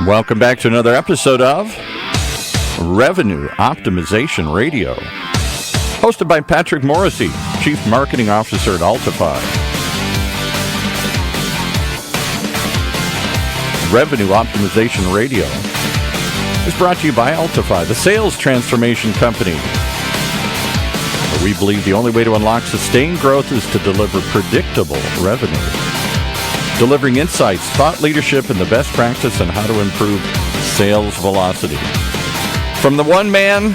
Welcome back to another episode of Revenue Optimization Radio, hosted by Patrick Morrissey, Chief Marketing Officer at Altify. Revenue Optimization Radio is brought to you by Altify, the sales transformation company. We believe the only way to unlock sustained growth is to deliver predictable revenue. Delivering insights, thought leadership, and the best practice on how to improve sales velocity. From the one man,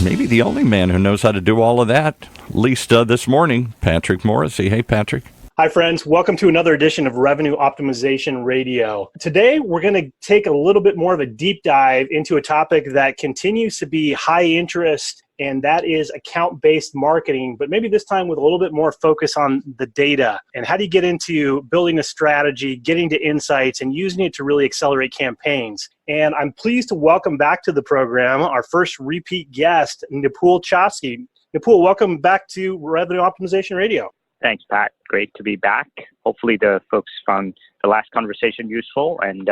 maybe the only man who knows how to do all of that, at least this morning, Patrick Morrissey. Hey, Patrick. Hi, friends. Welcome to another edition of Revenue Optimization Radio. Today, we're going to take a little bit more of a deep dive into a topic that continues to be high interest, and that is account-based marketing, but maybe this time with a little bit more focus on the data. And how do you get into building a strategy, getting to insights, and using it to really accelerate campaigns? And I'm pleased to welcome back to the program our first repeat guest, Nipul Chokski. Nipul, welcome back to Revenue Optimization Radio. Thanks, Pat. Great to be back. Hopefully the folks found the last conversation useful, and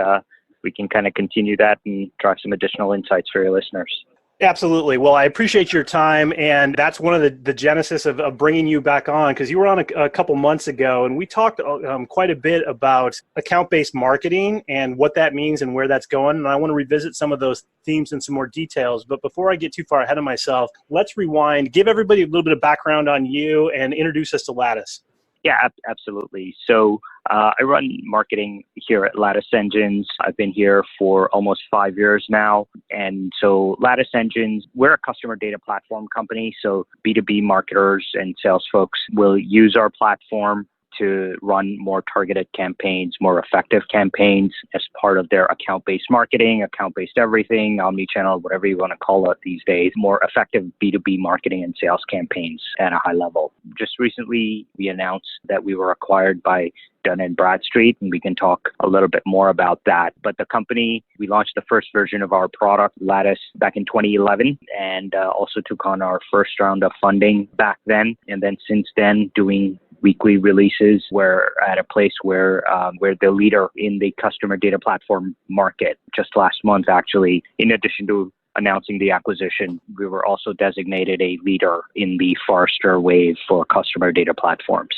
we can kind of continue that and drive some additional insights for your listeners. Absolutely. Well, I appreciate your time, and that's one of the genesis of bringing you back on, because you were on a couple months ago, and we talked quite a bit about account-based marketing and what that means and where that's going, and I want to revisit some of those themes in some more details. But before I get too far ahead of myself, let's rewind, give everybody a little bit of background on you, and introduce us to Lattice. Yeah, absolutely. So I run marketing here at Lattice Engines. I've been here for almost 5 years now. And so Lattice Engines, we're a customer data platform company. So B2B marketers and sales folks will use our platform to run more targeted campaigns, more effective campaigns as part of their account-based marketing, account-based everything, omni-channel, whatever you want to call it these days, more effective B2B marketing and sales campaigns at a high level. Just recently, we announced that we were acquired by Dun & Bradstreet, and we can talk a little bit more about that. But the company, we launched the first version of our product, Lattice, back in 2011, and also took on our first round of funding back then. And then since then, doing weekly releases. We're at a place where we're the leader in the customer data platform market. Just last month, actually, in addition to announcing the acquisition, we were also designated a leader in the Forrester Wave for customer data platforms.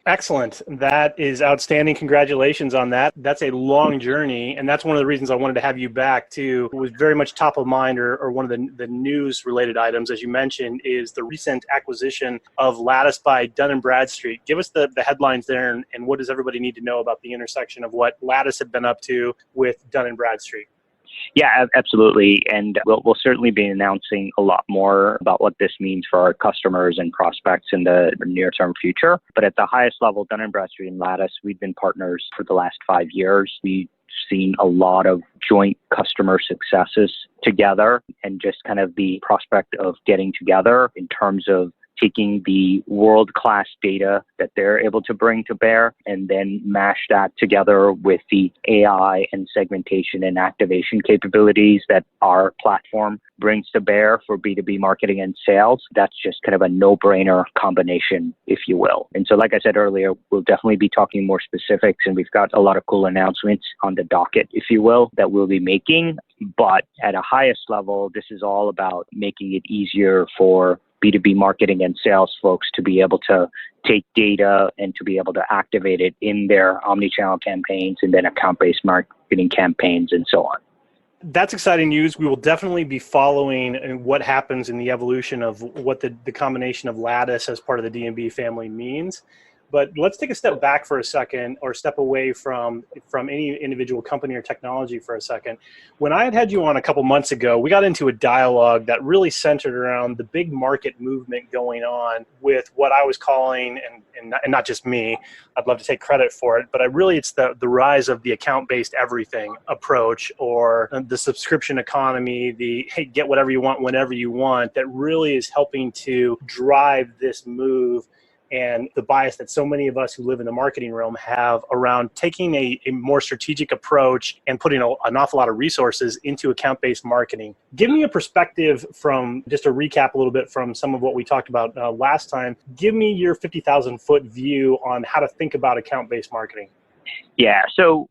Excellent. That is outstanding. Congratulations on that. That's a long journey, and that's one of the reasons I wanted to have you back too. It was very much top of mind, or one of the news-related items, as you mentioned, is the recent acquisition of Lattice by Dun & Bradstreet. Give us the headlines there, and what does everybody need to know about the intersection of what Lattice had been up to with Dun & Bradstreet? Yeah, absolutely. And we'll certainly be announcing a lot more about what this means for our customers and prospects in the near-term future. But at the highest level, Dun & Bradstreet and Lattice, we've been partners for the last 5 years. We've seen a lot of joint customer successes together, and just kind of the prospect of getting together in terms of taking the world-class data that they're able to bring to bear and then mash that together with the AI and segmentation and activation capabilities that our platform brings to bear for B2B marketing and sales. That's just kind of a no-brainer combination, if you will. And so, like I said earlier, we'll definitely be talking more specifics, and we've got a lot of cool announcements on the docket, if you will, that we'll be making. But at a highest level, this is all about making it easier for B2B marketing and sales folks to be able to take data and to be able to activate it in their omni-channel campaigns and then account-based marketing campaigns and so on. That's exciting news. We will definitely be following what happens in the evolution of what the combination of Lattice as part of the D&B family means. But let's take a step back for a second, or step away from any individual company or technology for a second. When I had you on a couple months ago, we got into a dialogue that really centered around the big market movement going on with what I was calling, and not just me, I'd love to take credit for it, but it's the rise of the account-based everything approach, or the subscription economy, the hey, get whatever you want whenever you want, that really is helping to drive this move, and the bias that so many of us who live in the marketing realm have around taking a more strategic approach and putting an awful lot of resources into account-based marketing. Give me a perspective from, just to recap a little bit from some of what we talked about last time, give me your 50,000-foot view on how to think about account-based marketing. Yeah, so,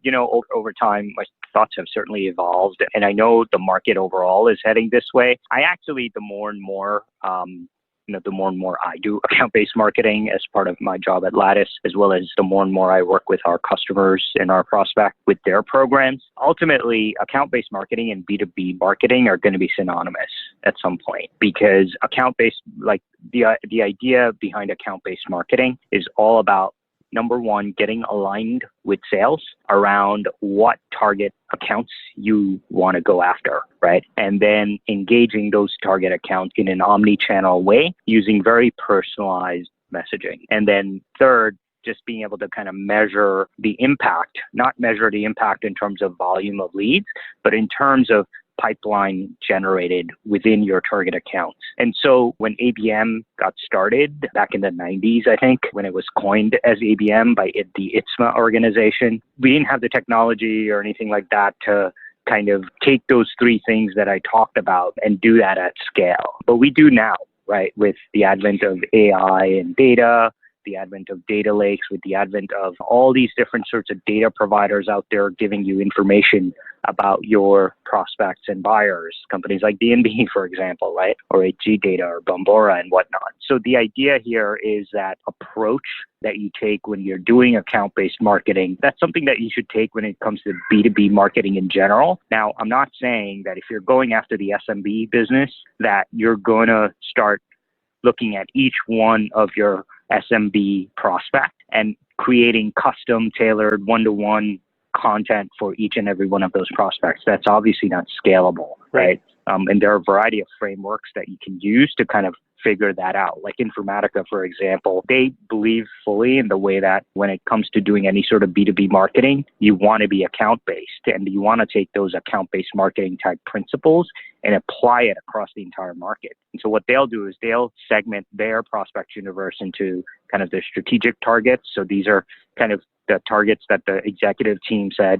over time, thoughts have certainly evolved. And I know the market overall is heading this way. I actually, the more and more I do account-based marketing as part of my job at Lattice, as well as the more and more I work with our customers and our prospect with their programs. Ultimately, account-based marketing and B2B marketing are going to be synonymous at some point, because account-based, like the idea behind account-based marketing is all about, number one, getting aligned with sales around what target accounts you want to go after, right? And then engaging those target accounts in an omni-channel way using very personalized messaging. And then third, just being able to kind of measure the impact, not measure the impact in terms of volume of leads, but in terms of pipeline generated within your target accounts. And so when ABM got started back in the 90s, I think, when it was coined as ABM by the ITSMA organization, we didn't have the technology or anything like that to kind of take those three things that I talked about and do that at scale. But we do now, right? With the advent of AI and data, the advent of data lakes, with the advent of all these different sorts of data providers out there giving you information about your prospects and buyers, companies like D&B, for example, right? Or HG Data or Bombora and whatnot. So the idea here is that approach that you take when you're doing account-based marketing, that's something that you should take when it comes to B2B marketing in general. Now, I'm not saying that if you're going after the SMB business, that you're going to start looking at each one of your SMB prospect and creating custom tailored one-to-one content for each and every one of those prospects. That's obviously not scalable, right? And there are a variety of frameworks that you can use to kind of figure that out. Like Informatica, for example, they believe fully in the way that when it comes to doing any sort of B2B marketing, you want to be account-based, and you want to take those account-based marketing type principles and apply it across the entire market. And so what they'll do is they'll segment their prospect universe into kind of their strategic targets. So these are kind of the targets that the executive team says,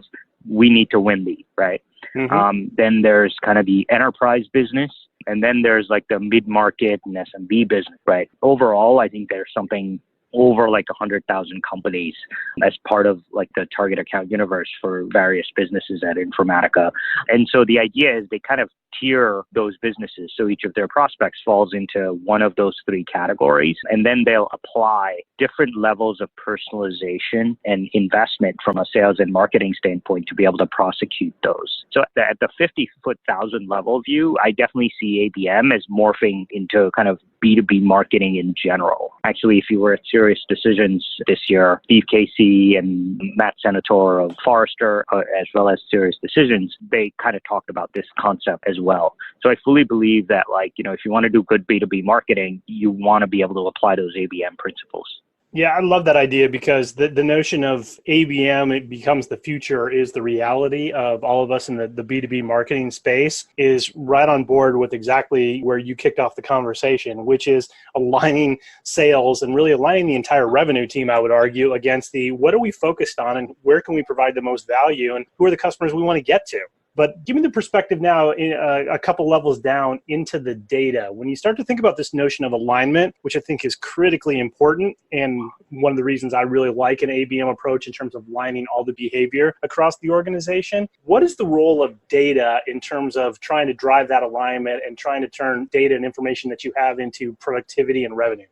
we need to win these, right? Mm-hmm. Then there's kind of the enterprise business, and then there's like the mid-market and SMB business, right? Overall, I think there's something over like 100,000 companies as part of like the target account universe for various businesses at Informatica. And so the idea is they kind of tier those businesses. So each of their prospects falls into one of those three categories, and then they'll apply different levels of personalization and investment from a sales and marketing standpoint to be able to prosecute those. So at the 50,000 level view, I definitely see ABM as morphing into kind of B2B marketing in general. Actually, if you were at Serious Decisions this year, Steve Casey and Matt Senator of Forrester, as well as Serious Decisions, they kind of talked about this concept as well. So I fully believe that, like, you know, if you want to do good B2B marketing, you want to be able to apply those ABM principles. Yeah, I love that idea, because the notion of ABM, it becomes the future, is the reality of all of us in the B2B marketing space, is right on board with exactly where you kicked off the conversation, which is aligning sales and really aligning the entire revenue team, I would argue, against the what are we focused on and where can we provide the most value and who are the customers we want to get to. But give me the perspective now, a couple levels down into the data. When you start to think about this notion of alignment, which I think is critically important, and one of the reasons I really like an ABM approach in terms of aligning all the behavior across the organization, what is the role of data in terms of trying to drive that alignment and trying to turn data and information that you have into productivity and revenue?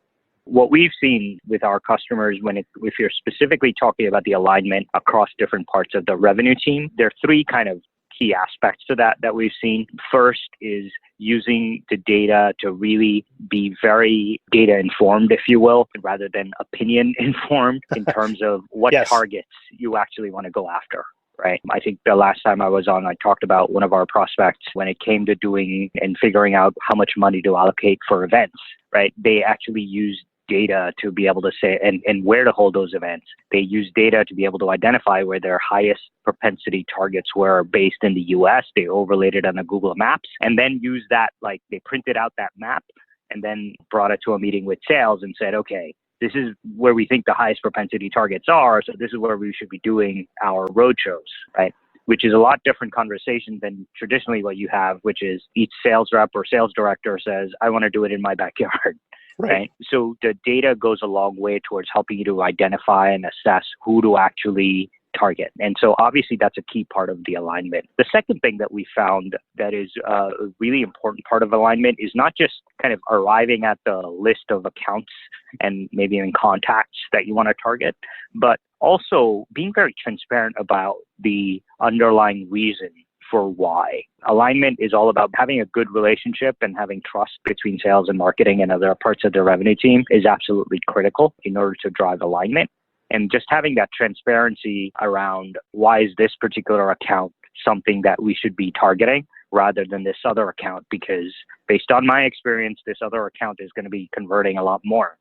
What we've seen with our customers, if you're specifically talking about the alignment across different parts of the revenue team, there are three kind of key aspects to that we've seen. First is using the data to really be very data informed, if you will, rather than opinion informed in terms of what Yes. targets you actually want to go after. Right. I think the last time I was on, I talked about one of our prospects when it came to doing and figuring out how much money to allocate for events. Right. They actually used data to be able to say and where to hold those events. They use data to be able to identify where their highest propensity targets were based in the US. They overlaid it on the Google Maps and then used that, like they printed out that map and then brought it to a meeting with sales and said, okay, this is where we think the highest propensity targets are. So this is where we should be doing our roadshows, right? Which is a lot different conversation than traditionally what you have, which is each sales rep or sales director says, I want to do it in my backyard. Right. So the data goes a long way towards helping you to identify and assess who to actually target. And so obviously that's a key part of the alignment. The second thing that we found that is a really important part of alignment is not just kind of arriving at the list of accounts and maybe even contacts that you want to target, but also being very transparent about the underlying reason for why. Alignment is all about having a good relationship, and having trust between sales and marketing and other parts of the revenue team is absolutely critical in order to drive alignment. And just having that transparency around why is this particular account something that we should be targeting rather than this other account, because based on my experience, this other account is going to be converting a lot more.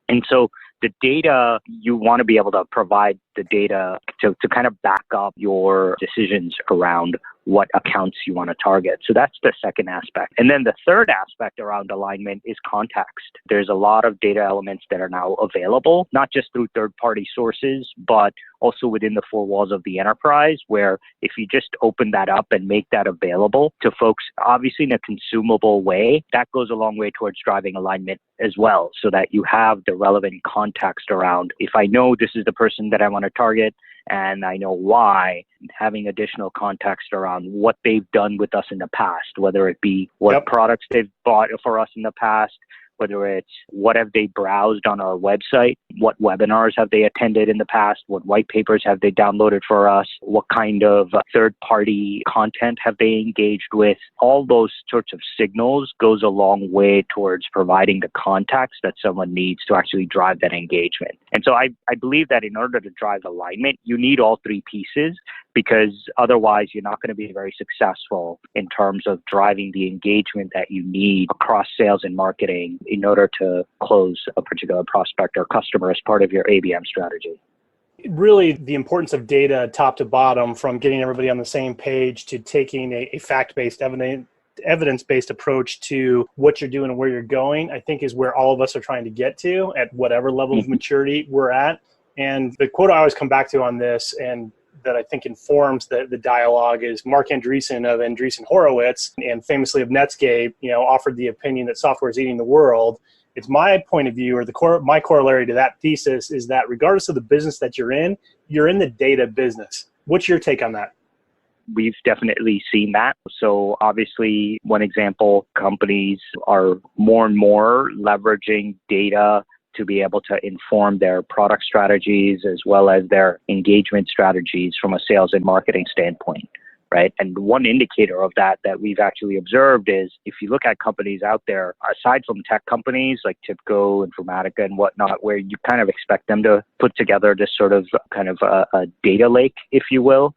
And so the data, you want to be able to provide the data to kind of back up your decisions around what accounts you want to target. So that's the second aspect. And then the third aspect around alignment is context. There's a lot of data elements that are now available, not just through third-party sources, but also within the four walls of the enterprise, where if you just open that up and make that available to folks, obviously in a consumable way, that goes a long way towards driving alignment as well, so that you have the relevant context around, if I know this is the person that I want to target and I know why, having additional context around what they've done with us in the past, whether it be what products they've bought for us in the past, whether it's what have they browsed on our website, what webinars have they attended in the past, what white papers have they downloaded for us, what kind of third-party content have they engaged with. All those sorts of signals goes a long way towards providing the context that someone needs to actually drive that engagement. And so I believe that in order to drive alignment, you need all three pieces, because otherwise you're not going to be very successful in terms of driving the engagement that you need across sales and marketing in order to close a particular prospect or customer as part of your ABM strategy. Really, the importance of data top to bottom, from getting everybody on the same page to taking a fact-based, evidence-based approach to what you're doing and where you're going, I think is where all of us are trying to get to at whatever level of maturity we're at. And the quote I always come back to on this, and that I think informs the dialogue, is Mark Andreessen of Andreessen Horowitz, and famously of Netscape, offered the opinion that software is eating the world. It's my point of view, or my corollary to that thesis is that regardless of the business that you're in the data business. What's your take on that? We've definitely seen that. So obviously, one example, companies are more and more leveraging data to be able to inform their product strategies as well as their engagement strategies from a sales and marketing standpoint, right? And one indicator of that we've actually observed is, if you look at companies out there, aside from tech companies like TIBCO, Informatica and whatnot, where you kind of expect them to put together this sort of kind of a data lake, if you will,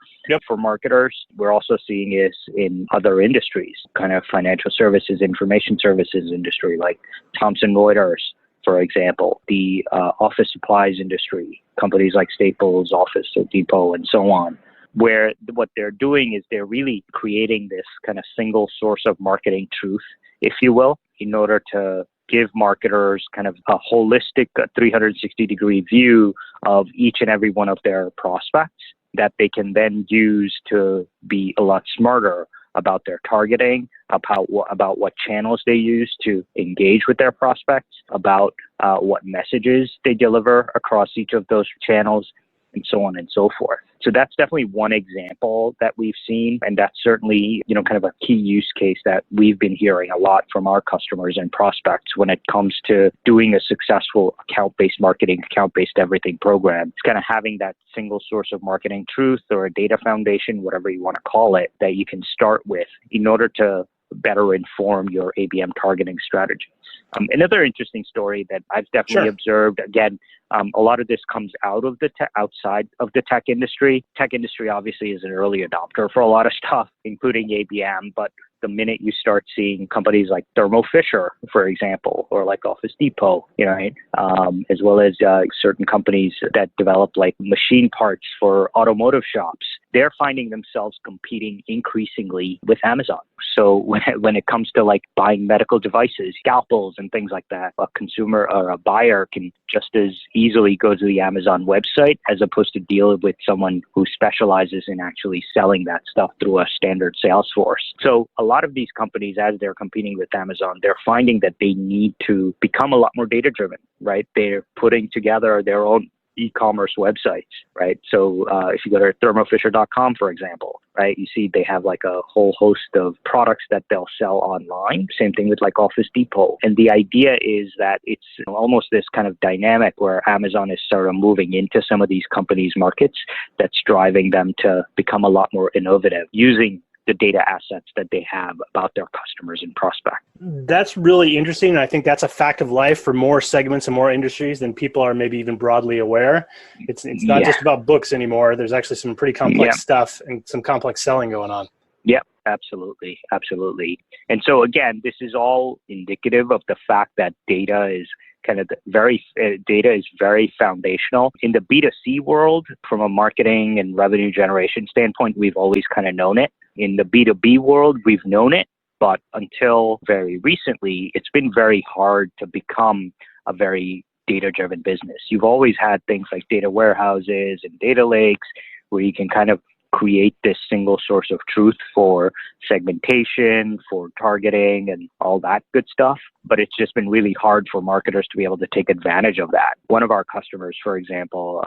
for marketers, we're also seeing this in other industries, kind of financial services, information services industry, like Thomson Reuters, for example, the office supplies industry, companies like Staples, Office Depot, and so on, where what they're doing is they're really creating this kind of single source of marketing truth, if you will, in order to give marketers kind of a holistic 360-degree view of each and every one of their prospects that they can then use to be a lot smarter about their targeting, about what channels they use to engage with their prospects, about what messages they deliver across each of those channels, and so on and so forth. So that's definitely one example that we've seen, and that's certainly, kind of a key use case that we've been hearing a lot from our customers and prospects when it comes to doing a successful account-based marketing, account-based everything program. It's kind of having that single source of marketing truth or a data foundation, whatever you want to call it, that you can start with in order to better inform your ABM targeting strategy. Another interesting story that I've definitely observed, again, a lot of this comes outside of the tech industry. Tech industry obviously is an early adopter for a lot of stuff, including ABM, but the minute you start seeing companies like Thermo Fisher, for example, or like Office Depot, as well as certain companies that develop like machine parts for automotive shops, they're finding themselves competing increasingly with Amazon. So when it comes to like buying medical devices, scalpels and things like that, a consumer or a buyer can just as easily go to the Amazon website as opposed to deal with someone who specializes in actually selling that stuff through a standard sales force. So a lot of these companies, as they're competing with Amazon, they're finding that they need to become a lot more data driven, right? They're putting together their own e-commerce websites, right? So if you go to thermofisher.com, for example, right, you see they have like a whole host of products that they'll sell online. Same thing with like Office Depot. And the idea is that it's almost this kind of dynamic where Amazon is sort of moving into some of these companies' markets that's driving them to become a lot more innovative using the data assets that they have about their customers and prospects. That's really interesting. And I think that's a fact of life for more segments and more industries than people are maybe even broadly aware. It's not just about books anymore. There's actually some pretty complex stuff and some complex selling going on. Yep, absolutely. Absolutely. And so again, this is all indicative of the fact that data is very foundational. In the B2C world, from a marketing and revenue generation standpoint, we've always kind of known it. In the B2B world, we've known it, but until very recently, it's been very hard to become a very data-driven business. You've always had things like data warehouses and data lakes where you can kind of create this single source of truth for segmentation, for targeting, and all that good stuff. But it's just been really hard for marketers to be able to take advantage of that. One of our customers, for example,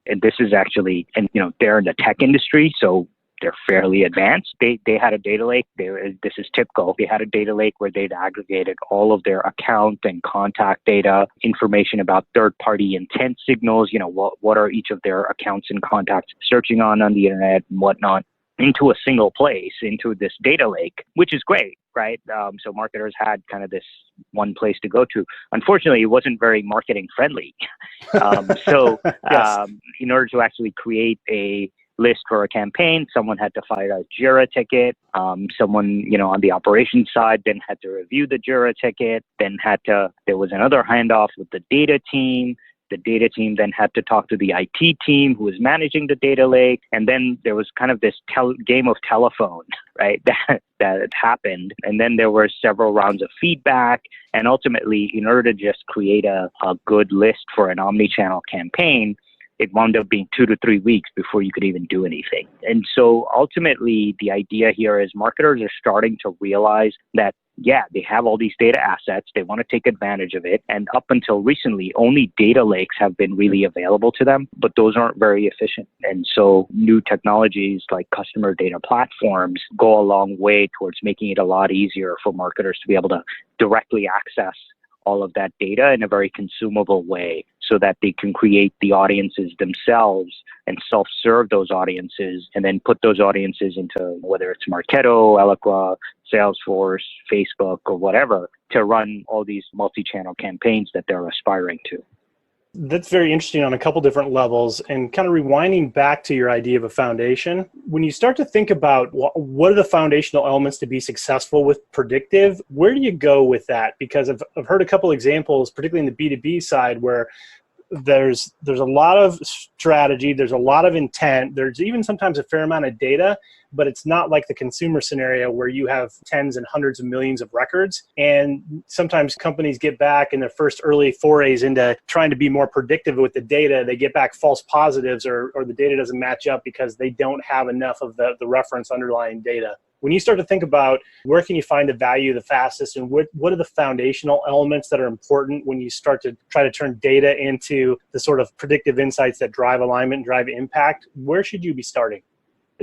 and this is actually, and they're in the tech industry, so they're fairly advanced. They had a data lake. This is typical. They had a data lake where they'd aggregated all of their account and contact data, information about third-party intent signals, what are each of their accounts and contacts searching on the internet and whatnot, into a single place, into this data lake, which is great, right? So marketers had kind of this one place to go to. Unfortunately, it wasn't very marketing friendly. In order to actually create a list for a campaign, someone had to file a Jira ticket. Someone, on the operations side then had to review the Jira ticket, there was another handoff with the data team. The data team then had to talk to the IT team who was managing the data lake. And then there was kind of this game of telephone, right, that happened. And then there were several rounds of feedback. And ultimately, in order to just create a good list for an omni-channel campaign, it wound up being 2 to 3 weeks before you could even do anything. And so ultimately, the idea here is marketers are starting to realize that, they have all these data assets. They want to take advantage of it. And up until recently, only data lakes have been really available to them, but those aren't very efficient. And so new technologies like customer data platforms go a long way towards making it a lot easier for marketers to be able to directly access all of that data in a very consumable way so that they can create the audiences themselves and self-serve those audiences and then put those audiences into whether it's Marketo, Eloqua, Salesforce, Facebook, or whatever to run all these multi-channel campaigns that they're aspiring to. That's very interesting on a couple different levels. And kind of rewinding back to your idea of a foundation, when you start to think about what are the foundational elements to be successful with predictive, where do you go with that? Because I've heard a couple examples, particularly in the B2B side, where there's a lot of strategy, there's a lot of intent, there's even sometimes a fair amount of data, but it's not like the consumer scenario where you have tens and hundreds of millions of records. And sometimes companies get back in their first early forays into trying to be more predictive with the data. They get back false positives or the data doesn't match up because they don't have enough of the reference underlying data. When you start to think about where can you find the value the fastest and what are the foundational elements that are important when you start to try to turn data into the sort of predictive insights that drive alignment and drive impact, where should you be starting?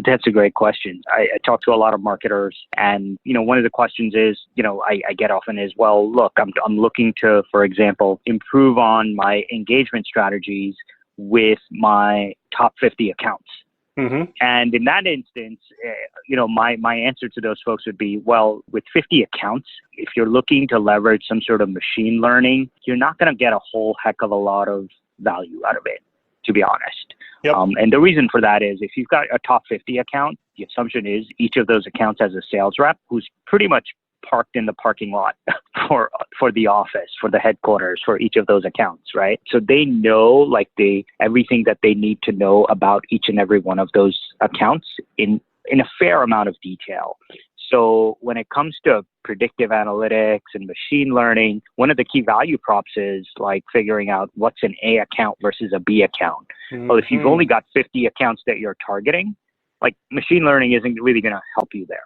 That's a great question. I talk to a lot of marketers and, one of the questions is, I get often is, well, look, I'm looking to, for example, improve on my engagement strategies with my top 50 accounts. Mm-hmm. And in that instance, my answer to those folks would be, well, with 50 accounts, if you're looking to leverage some sort of machine learning, you're not going to get a whole heck of a lot of value out of it, to be honest. Yep. And the reason for that is if you've got a top 50 account, the assumption is each of those accounts has a sales rep who's pretty much parked in the parking lot for the office, for the headquarters, for each of those accounts, right? So they know everything that they need to know about each and every one of those accounts in a fair amount of detail. So when it comes to predictive analytics and machine learning, one of the key value props is like figuring out what's an A account versus a B account. Mm-hmm. Well, if you've only got 50 accounts that you're targeting, machine learning isn't really going to help you there.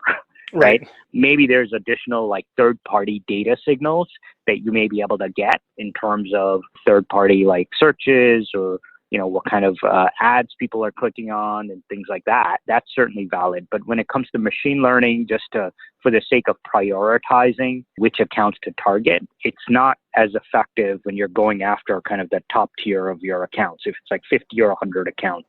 Right? Maybe there's additional third-party data signals that you may be able to get in terms of third-party searches or what kind of ads people are clicking on and things like that. That's certainly valid. But when it comes to machine learning, for the sake of prioritizing which accounts to target, it's not as effective when you're going after kind of the top tier of your accounts, if it's like 50 or 100 accounts.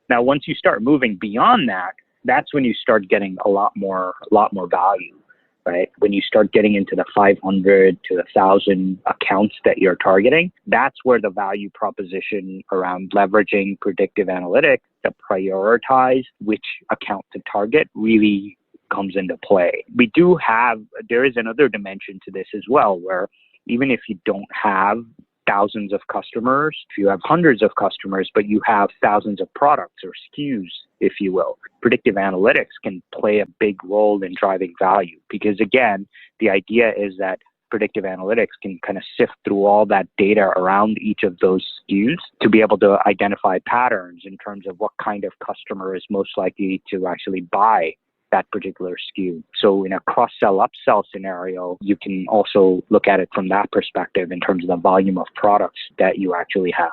Now, once you start moving beyond that, that's when you start getting a lot more value, right? When you start getting into the 500 to 1,000 accounts that you're targeting, that's where the value proposition around leveraging predictive analytics to prioritize which account to target really comes into play. There is another dimension to this as well, where even if you don't have thousands of customers, if you have hundreds of customers, but you have thousands of products or SKUs, if you will, predictive analytics can play a big role in driving value. Because again, the idea is that predictive analytics can kind of sift through all that data around each of those SKUs to be able to identify patterns in terms of what kind of customer is most likely to actually buy that particular SKU. So in a cross-sell, upsell scenario, you can also look at it from that perspective in terms of the volume of products that you actually have.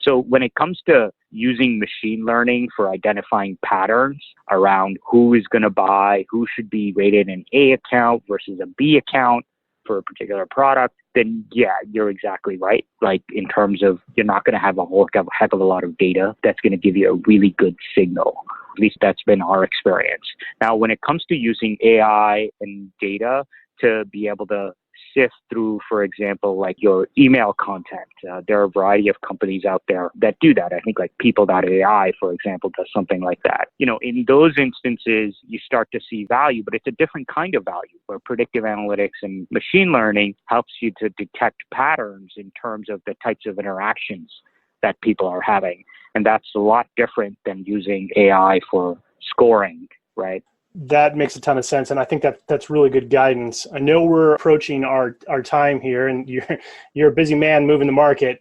So when it comes to using machine learning for identifying patterns around who is going to buy, who should be rated an A account versus a B account for a particular product, then yeah, you're exactly right. Like in terms of you're not going to have a heck of a lot of data that's going to give you a really good signal. At least that's been our experience. Now, when it comes to using AI and data to be able to sift through, for example, like your email content, there are a variety of companies out there that do that. I think like People.ai, for example, does something like that. In those instances, you start to see value, but it's a different kind of value where predictive analytics and machine learning helps you to detect patterns in terms of the types of interactions that people are having. And that's a lot different than using AI for scoring, right? That makes a ton of sense, and I think that's really good guidance. I know we're approaching our time here, and you're a busy man moving the market.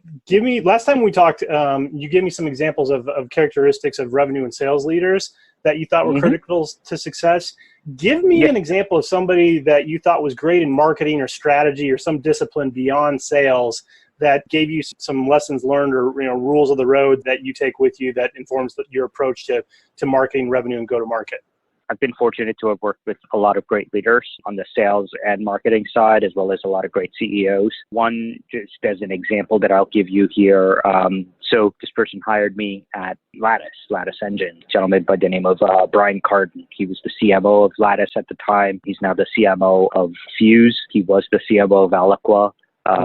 Last time we talked, you gave me some examples of characteristics of revenue and sales leaders that you thought were critical to success. Give me an example of somebody that you thought was great in marketing or strategy or some discipline beyond sales that gave you some lessons learned or rules of the road that you take with you that informs your approach to marketing, revenue, and go-to-market. I've been fortunate to have worked with a lot of great leaders on the sales and marketing side, as well as a lot of great CEOs. One, just as an example that I'll give you here. So this person hired me at Lattice Engine, a gentleman by the name of Brian Carden. He was the CMO of Lattice at the time. He's now the CMO of Fuse. He was the CMO of Eloqua.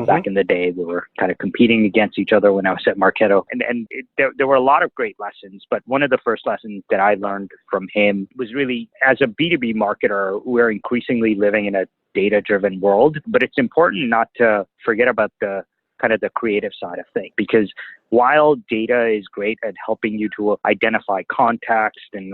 Back in the day, we were kind of competing against each other when I was at Marketo. And there were a lot of great lessons, but one of the first lessons that I learned from him was really, as a B2B marketer, we're increasingly living in a data-driven world, but it's important not to forget about the kind of the creative side of things, because while data is great at helping you to identify context and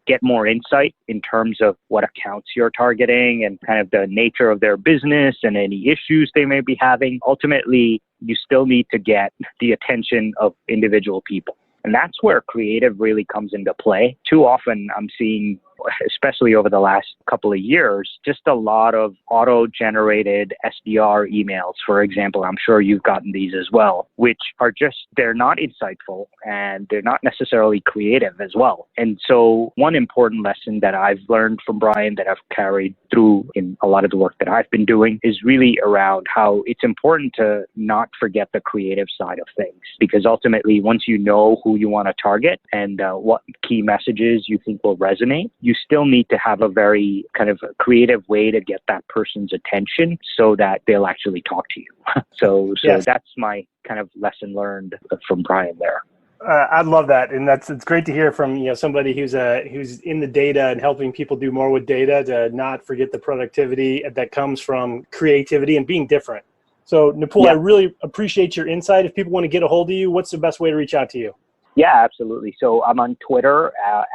get more insight in terms of what accounts you're targeting and kind of the nature of their business and any issues they may be having, ultimately, you still need to get the attention of individual people. And that's where creative really comes into play. Too often I'm seeing, especially over the last couple of years, just a lot of auto-generated SDR emails, for example. I'm sure you've gotten these as well, which are they're not insightful and they're not necessarily creative as well. And so one important lesson that I've learned from Brian that I've carried through in a lot of the work that I've been doing is really around how it's important to not forget the creative side of things, because ultimately, once you know who you want to target and what key messages you think will resonate, you still need to have a very kind of creative way to get that person's attention so that they'll actually talk to you. So yes. That's my kind of lesson learned from Brian there. I love that, and it's great to hear from somebody who's in the data and helping people do more with data, to not forget the productivity that comes from creativity and being different. So Nipul, I really appreciate your insight. If people want to get a hold of you, what's the best way to reach out to you? Yeah, absolutely. So I'm on Twitter at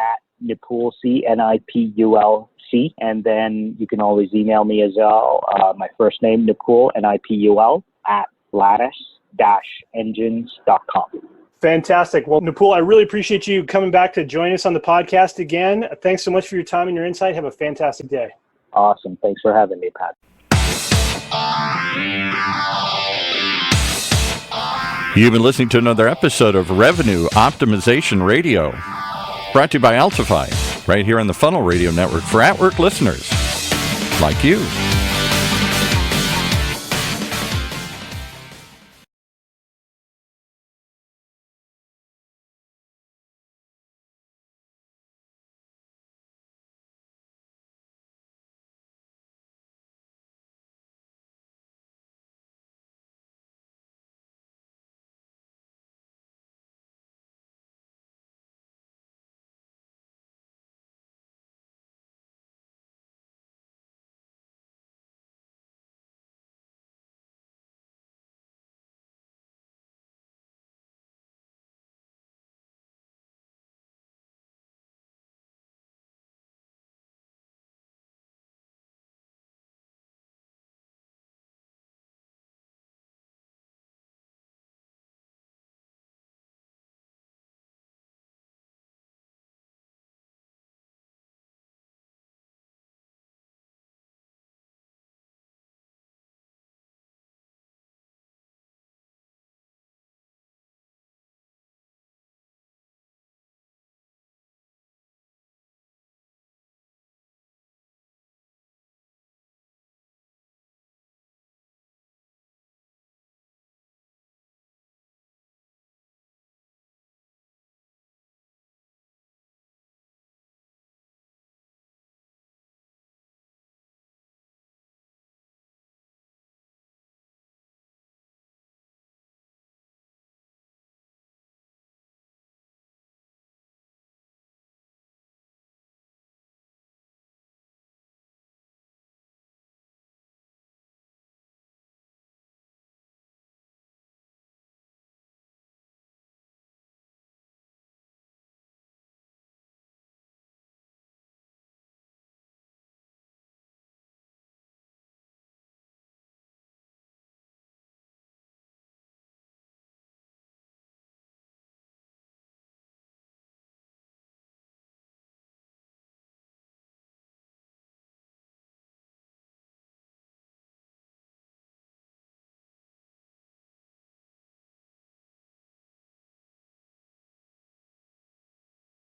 Nipul C, Nipulc, and then you can always email me as well. My first name, Nipul, Nipul, at lattice-engines.com. Fantastic. Well, Nipul, I really appreciate you coming back to join us on the podcast again. Thanks so much for your time and your insight. Have a fantastic day. Awesome. Thanks for having me, Pat. You've been listening to another episode of Revenue Optimization Radio, brought to you by Altify, right here on the Funnel Radio Network for at-work listeners like you.